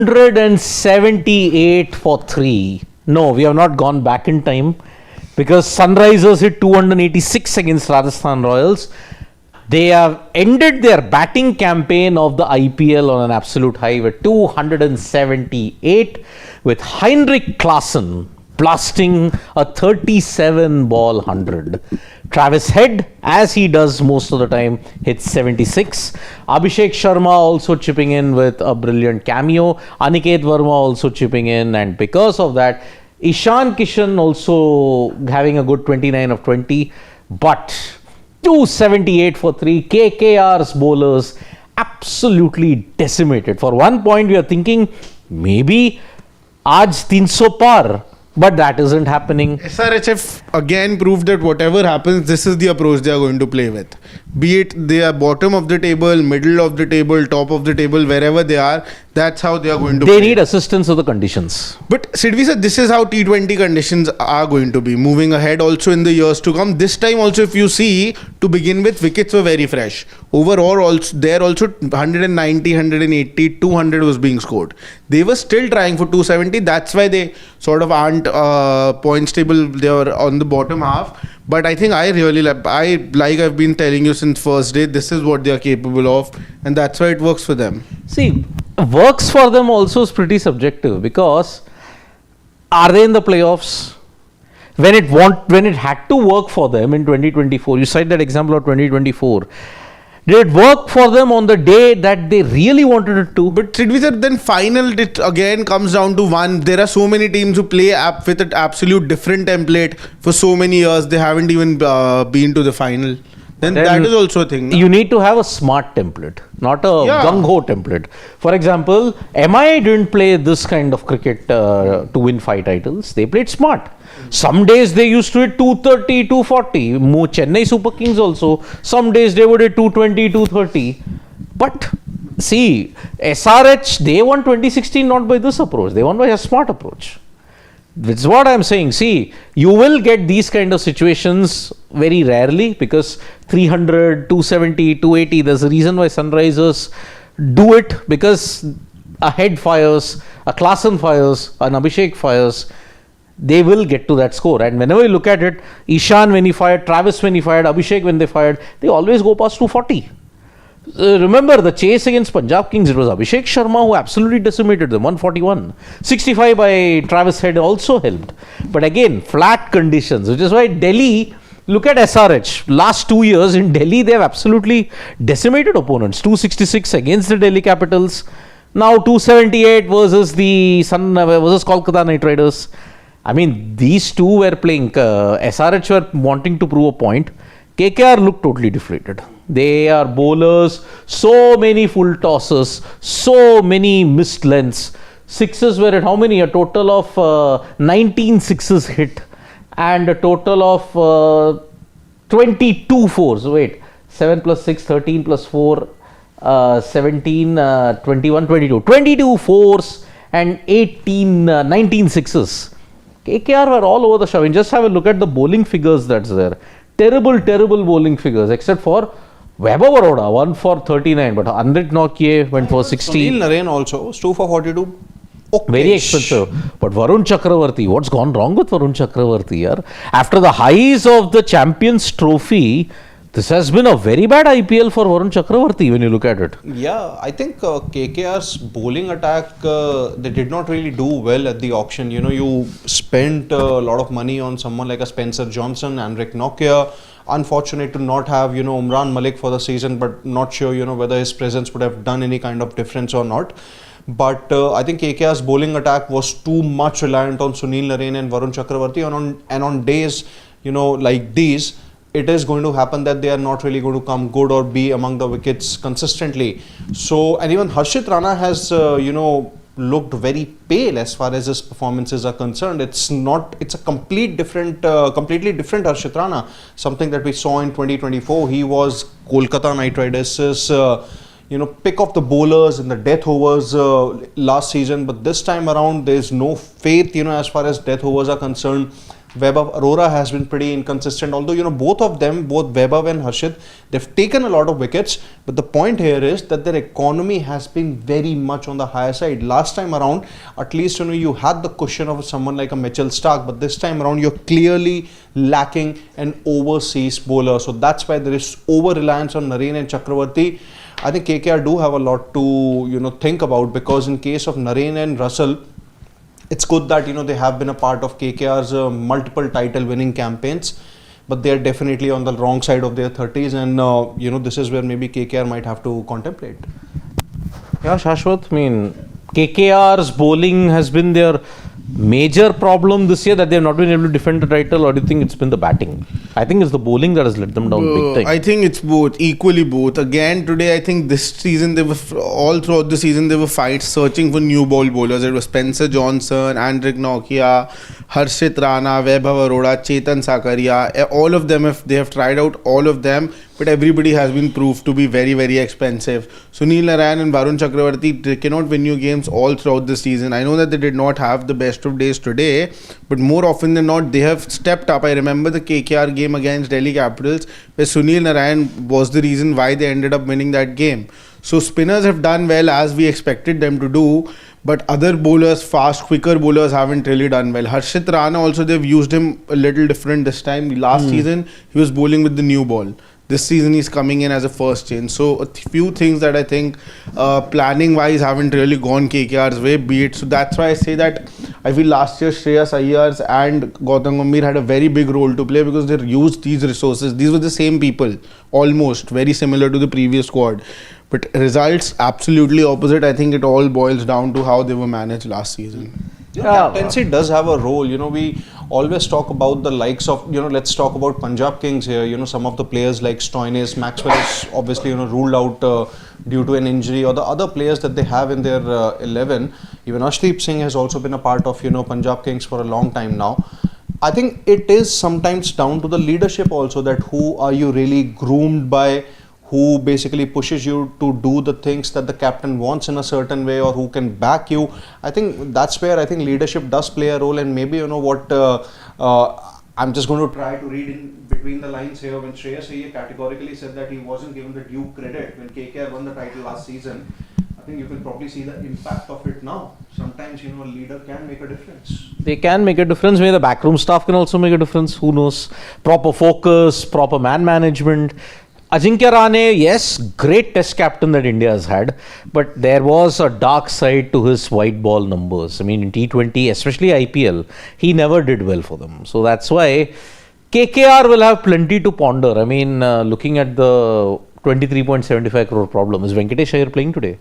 178 for 3. No, we have not gone back in time because Sunrisers hit 286 against Rajasthan Royals. They have ended their batting campaign of the IPL on an absolute high with 278 with Heinrich Klaasen blasting a 37 ball 100. Travis Head, as he does most of the time, hits 76. Abhishek Sharma also chipping in with a brilliant cameo. Aniket Verma also chipping in, and because of that, Ishan Kishan also having a good 29 of 20. But 278 for 3. KKR's bowlers absolutely decimated. For one point, we are thinking maybe aaj 300 par. But that isn't happening. SRHF again proved that whatever happens, this is the approach they are going to play with. Be it they are bottom of the table, middle of the table, top of the table, wherever they are, that's how they are going to play. They need assistance of the conditions. But Sidvi sir, this is how T20 conditions are going to be. Moving ahead also in the years to come. This time also, if you see, to begin with, wickets were very fresh. Overall, also, there also 190, 180, 200 was being scored. They were still trying for 270. That's why they sort of aren't points table. They were on the bottom half. But I think I really like I've been telling you since first day, this is what they are capable of, and that's why it works for them. See, works for them also is pretty subjective, because are they in the playoffs? When it had to work for them in 2024, you cite that example of 2024. Did it work for them on the day that they really wanted it to? But Sidvi, then final, it again comes down to one. There are so many teams who play with an absolute different template for so many years. They haven't even been to the final. Then that is also a thing. No? You need to have a smart template, not a gung-ho template. For example, MI didn't play this kind of cricket to win 5 titles. They played smart. Some days they used to hit 230, 240. Chennai Super Kings also, some days they would hit 220, 230. But see, SRH, they won 2016 not by this approach. They won by a smart approach. That's what I'm saying. See, you will get these kind of situations very rarely, because 300, 270, 280, there's a reason why Sunrisers do it, because a Head fires, a Klaasen fires, an Abhishek fires, they will get to that score. And whenever you look at it, Ishan when he fired, Travis when he fired, Abhishek when they fired, they always go past 240. Remember the chase against Punjab Kings, it was Abhishek Sharma who absolutely decimated them, 141. 65 by Travis Head also helped. But again, flat conditions, which is why Delhi, look at SRH. Last 2 years in Delhi, they have absolutely decimated opponents. 266 against the Delhi Capitals. Now 278 versus versus Kolkata Knight Riders. I mean, these two were playing, SRH were wanting to prove a point. KKR looked totally deflated. They are bowlers, so many full tosses, so many missed lengths. Sixes were at how many? A total of 19 sixes hit, and a total of 22 fours. Wait, 7 plus 6, 13 plus 4, 17, 21, 22. 22 fours and 19 sixes. KKR were all over the show. And just have a look at the bowling figures that's there. Terrible bowling figures, except for Vaibhav Baroda, 1 for 39, but Anrit Nokia went for 60. Sunil Narine also was 2 for 42. Okay. Very expensive. But Varun Chakravarti, what's gone wrong with Varun Chakravarti here? After the highs of the Champions Trophy, this has been a very bad IPL for Varun Chakravarti when you look at it. Yeah, I think KKR's bowling attack, they did not really do well at the auction. You know, you spent a lot of money on someone like a Spencer Johnson, Anrik Nokia. Unfortunate to not have, Umran Malik for the season, but not sure, whether his presence would have done any kind of difference or not. But I think KKR's bowling attack was too much reliant on Sunil Narine and Varun Chakravarti, and on days, like these, it is going to happen that they are not really going to come good or be among the wickets consistently. So, and even Harshit Rana has, looked very pale as far as his performances are concerned. It's a completely different Harshit Rana. Something that we saw in 2024. He was Kolkata Knight Riders' pick of the bowlers in the death overs last season. But this time around, there's no faith, as far as death overs are concerned. Vaibhav Arora has been pretty inconsistent. Although, both of them, both Vaibhav and Harshit, they've taken a lot of wickets. But the point here is that their economy has been very much on the higher side. Last time around, at least, you had the cushion of someone like a Mitchell Starc. But this time around, you're clearly lacking an overseas bowler. So that's why there is over-reliance on Narine and Chakravarti. I think KKR do have a lot to, think about, because in case of Narine and Russell, it's good that they have been a part of KKR's multiple title winning campaigns, but they are definitely on the wrong side of their 30s, and this is where maybe KKR might have to contemplate. Yeah, Shashwat, I mean, KKR's bowling has been their major problem this year, that they have not been able to defend the title, or do you think it's been the batting? I think it's the bowling that has let them down big time. I think it's both, equally both. Again, today, I think this season, they were all throughout the season, there were fights searching for new bowlers. It was Spencer Johnson, Andrik Nokia, Harshit Rana, Vaibhav Arora, Chetan Sakaria. All of them, they have tried out all of them, but everybody has been proved to be very, very expensive. Sunil Narayan and Varun Chakravarti, they cannot win you games all throughout the season. I know that they did not have the best of days today, but more often than not, they have stepped up. I remember the KKR game against Delhi Capitals, where Sunil Narayan was the reason why they ended up winning that game. So spinners have done well as we expected them to do, but other bowlers, fast, quicker bowlers, haven't really done well. Harshit Rana also, they've used him a little different this time. Last season, he was bowling with the new ball. This season, he's coming in as a first change. So a few things that I think planning-wise haven't really gone KKR's way, be it. So that's why I say that I feel last year Shreyas Iyer and Gautam Gambhir had a very big role to play, because they used these resources. These were the same people, almost, very similar to the previous squad. But results absolutely opposite. I think it all boils down to how they were managed last season. Captaincy does have a role. We always talk about the likes of, let's talk about Punjab Kings here. Some of the players like Stoinis, Maxwell is obviously, ruled out due to an injury, or the other players that they have in their 11. Even Ashdeep Singh has also been a part of, Punjab Kings for a long time now. I think it is sometimes down to the leadership also, that who are you really groomed by, who basically pushes you to do the things that the captain wants in a certain way, or who can back you. I think that's where I think leadership does play a role. And maybe, I'm just going to try to read in between the lines here, when Shreyas Iyer categorically said that he wasn't given the due credit when KKR won the title last season. I think you can probably see the impact of it now. Sometimes, a leader can make a difference. They can make a difference. Maybe the backroom staff can also make a difference. Who knows? Proper focus, proper man management. Ajinkya Rahane, yes, great test captain that India has had, but there was a dark side to his white ball numbers. I mean, in T20, especially IPL, he never did well for them. So that's why KKR will have plenty to ponder. I mean, looking at the 23.75 crore problem, is Venkatesh Iyer playing today?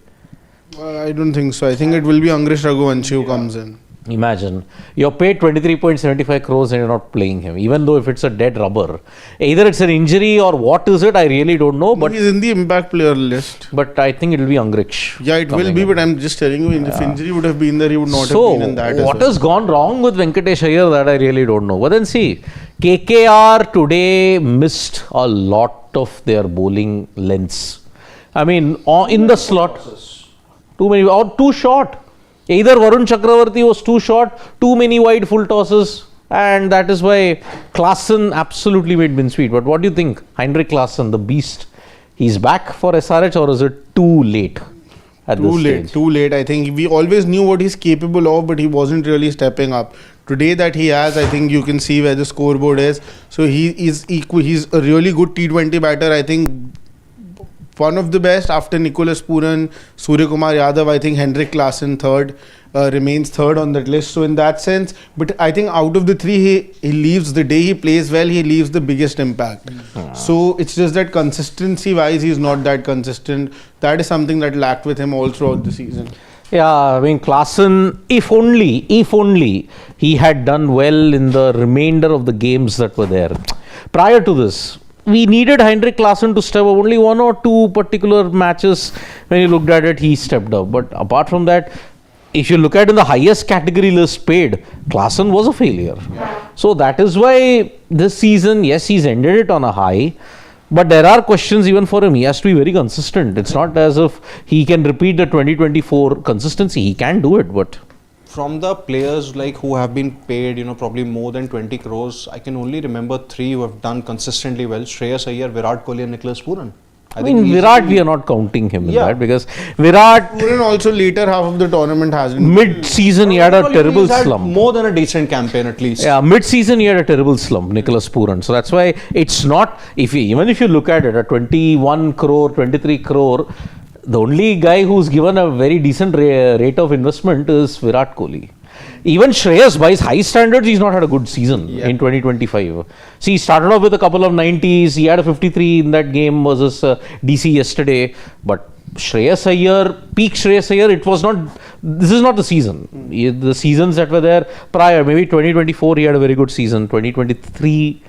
I don't think so. I think it will be Angrish Raghuvanshi who comes in. Imagine, you're paid 23.75 crores and you're not playing him, even though if it's a dead rubber. Either it's an injury or what is it, I really don't know. But he's in the impact player list. But I think it will be Angrich. Yeah, it will be, but I'm just telling you, if injury would have been there, he would not have been in that. So, what has gone wrong with Venkatesh Iyer, that I really don't know. But then see, KKR today missed a lot of their bowling lengths. I mean, in the slot, too many, or too short. Either Varun Chakravarti was too short, too many wide full tosses, and that is why Klaasen absolutely made Binsweet. But what do you think? Heinrich Klaasen, the beast, he's back for SRH, or is it too late at this stage? Too late. I think we always knew what he's capable of, but he wasn't really stepping up. Today that he has, I think you can see where the scoreboard is. So he is equal. He's a really good T20 batter. I think one of the best after Nicholas Puran, Surya Kumar Yadav. I think Henrik Klaasen remains third on that list. So in that sense, but I think out of the three, he leaves, the day he plays well, he leaves the biggest impact. So it's just that consistency wise, he's not that consistent. That is something that lacked with him all throughout the season. Yeah, I mean, Klaasen, if only he had done well in the remainder of the games that were there. Prior to this, we needed Heinrich Klaasen to step up. Only one or two particular matches, when you looked at it, he stepped up. But apart from that, if you look at in the highest category list paid, Klaasen was a failure. So that is why this season, yes, he's ended it on a high. But there are questions even for him. He has to be very consistent. It's not as if he can repeat the 2024 consistency. He can do it, but from the players like who have been paid, probably more than 20 crores, I can only remember 3 who have done consistently well: Shreyas Iyer, Virat Kohli, and Nicholas Pooran. I mean, Virat, we are not counting him in Yeah. that because Virat, Pooran also later half of the tournament hasn't. mid-season, he had a terrible He's had slump. more than a decent campaign at least. Yeah, mid-season he had a terrible slump, Nicholas Pooran. So that's why it's not, even if you look at it, at 21 crore, 23 crore, the only guy who's given a very decent rate of investment is Virat Kohli. Even Shreyas, by his high standards, he's not had a good season in 2025. See, he started off with a couple of 90s. He had a 53 in that game versus DC yesterday. But Shreyas Iyer, peak Shreyas Iyer, it was not, this is not the season. The seasons that were there prior, maybe 2024, he had a very good season. 2023,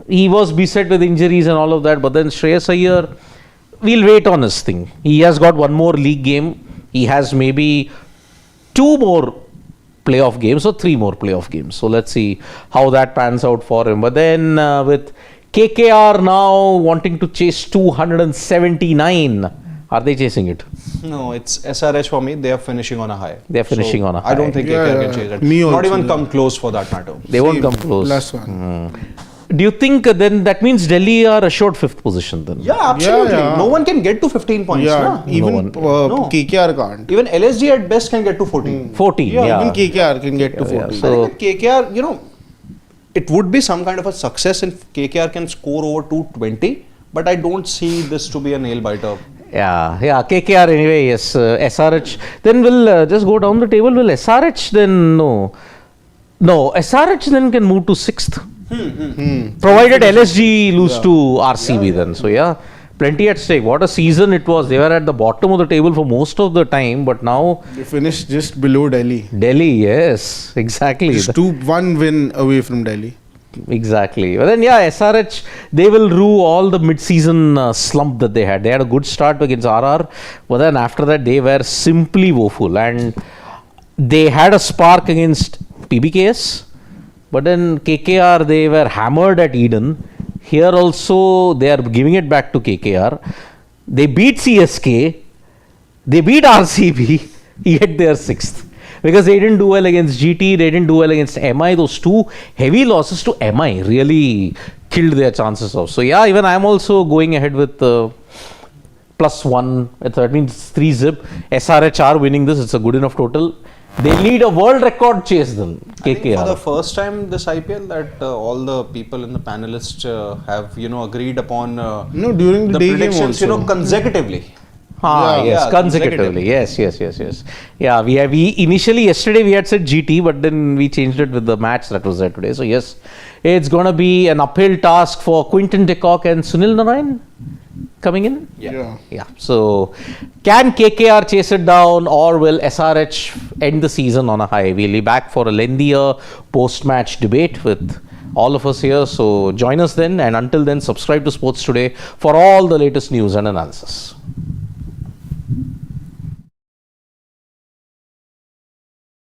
he was beset with injuries and all of that. But then Shreyas Iyer, we'll wait on his thing. He has got one more league game. He has maybe 2 more playoff games or 3 more playoff games. So let's see how that pans out for him. But then with KKR now wanting to chase 279, are they chasing it? No, it's SRH for me. They are finishing on a high. They are finishing on a high. I don't think KKR can chase it. Me Not also, even come close for that matter. They won't come close. Plus one. Do you think then that means Delhi are assured 5th position then? Yeah, absolutely. Yeah. No one can get to 15 points. Yeah, Na? even No. KKR can't. Even LSG at best can get to 14. 14, Yeah, yeah. even KKR can get to 14. Yeah, I so think that KKR, it would be some kind of a success if KKR can score over 220, but I don't see this to be a nail biter. yeah, KKR anyway, yes. SRH. Then we'll just go down the table. Will SRH then, no, SRH then can move to 6th. Provided LSG lose to RCB then. So yeah, plenty at stake. What a season it was. They were at the bottom of the table for most of the time, but now They finished just below Delhi. Delhi, yes, exactly. Just 1 win away from Delhi. Exactly. But then, SRH, they will rue all the mid-season slump that they had. They had a good start against RR, but then after that, they were simply woeful. And they had a spark against PBKS, but then KKR, they were hammered at Eden. Here also, they are giving it back to KKR. They beat CSK, they beat RCB, yet they are 6th. Because they didn't do well against GT, they didn't do well against MI. Those 2 heavy losses to MI really killed their chances of. So yeah, even I'm also going ahead with +1. That means 3 zip. SRH are winning this. It's a good enough total. They lead a world record chase then, I think for the KKR. first time this IPL that all the people in the panelists have agreed upon No, during the day game predictions also. consecutively. Yes, Yeah, consecutively. Yes. Yeah, we initially yesterday we had said GT, but then we changed it with the match that was there today. So yes, it's gonna be an uphill task for Quinton de Kock and Sunil Narayan coming in. Yeah. Yeah. So can KKR chase it down, or will SRH end the season on a high? We'll be back for a lengthier post-match debate with all of us here. So join us then, and until then, subscribe to Sports Today for all the latest news and analysis.